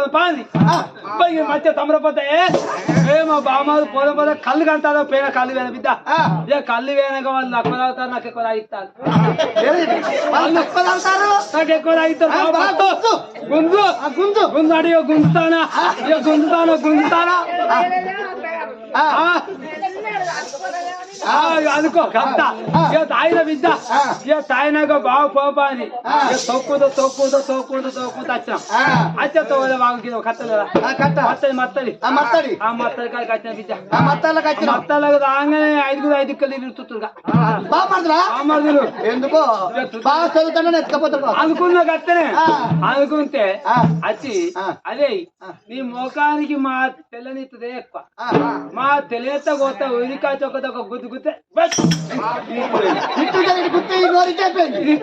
పాంది మధ్య తమరపోతే మా బామాలు పోదాం పోదా కళ్ళు కంటారో పేన కళ్ళు వేన బిడ్డ ఇక కళ్ళు వేనక వాళ్ళు తక్కువ తాగుతారు నాకు ఎక్కువ తాగిస్తారు నాకు ఎక్కువ తాగిస్తారు గుంజు గుంజు గుంజు అడిగో గుంజుతానా ఇక గుంజుతానా అనుకో కత్త ఇక తాగిన బిడ్డ ఇక తాగినాక బాగా పోపాని తొక్కుతో వచ్చినాం వచ్చే తోలే బాగుంది కత్తది మత్తడి ఆ మత్తడి కాడికి వచ్చిన బిడ్డ మత్తలకు రాగానే 5 తిరుగుతుందిగా బామర్దులు ఎందుకో బాగా చదువుతానే ఎత్తుకపోతాడు అనుకున్నా కత్తనే అనుకుంటే వచ్చి అదే నీ ముఖానికి మా తెల్లనిత్తదే ఎక్కువ మా తెలియత కొత్త ఉరికా చొక్కత ఒక గుద్దు గుద్దే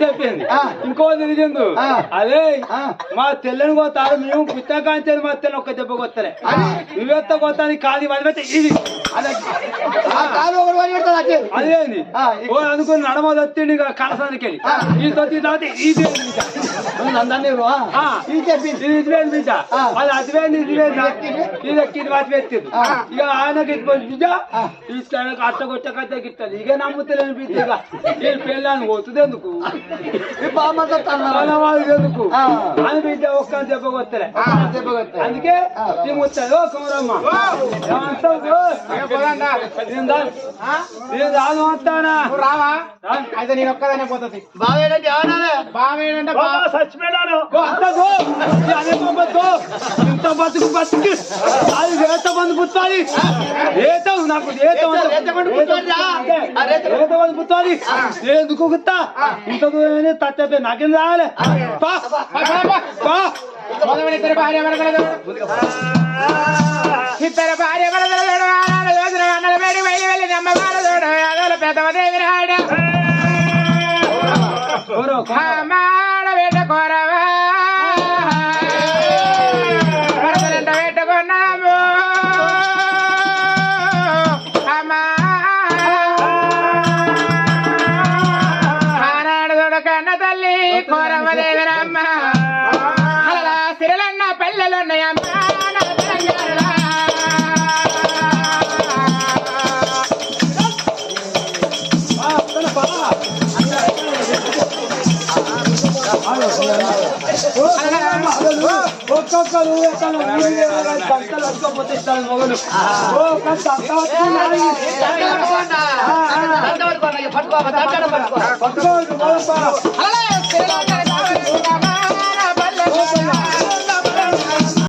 చెప్పింది ఇంకో తిరిగింది అదే మా తెల్లని పోతారు మేము పుస్తకాంచేది మా తెల్లని ఒక్క దెబ్బ కొత్తలే నువ్వెత్త కొత్త కాదు వదిలిపెట్టే ఇది అదేంది ఓ అనుకుని నడమ వచ్చింది కలసానికి వెళ్ళి ఈ తొత్తి తర్వాత ఇది బిడ్డ అది అదివేంది ఇది ఎక్కింది వాటి ఎత్తింది ఇక ఆయనకి బిడ్డ ఇస్తానికి అట్ట కొట్టకట్ట గిట్టదు ఇక నమ్ముతలేని బిడ్డ ఇక ఈ పెళ్ళాన్ని పోతుంది ఎందుకు ఎందుకు అని బిడ్డ ఒక్క దెబ్బ కొత్తలే అందుకే ముత్తది ఓ కుమరమ్మ నేను రాను వస్తానా రావా అయితే నేను ఒక్కదానే పోతుంది చచ్చిపోయాను ఇంత బతుకు అది రేత బంధు పుత్తాది ఏతావు నాకు పుత్తాది ఎందుకు గుత్తా ఇంత తప్పే నాకేం రావాలి ఇద్దరు భార్య వెళ్ళి వెళ్ళి నమ్మ పెద్దదేవి రాడ వేట కోరవా పెట్టుకున్నాము ఆనాడు కన్న తల్లి కోరవదేవిరమ్మ అలా సిరలన్న పల్లెలున్నాయమ్మ ఒక్కొక్కరు పోతిస్తాను మొగలు పట్టుకో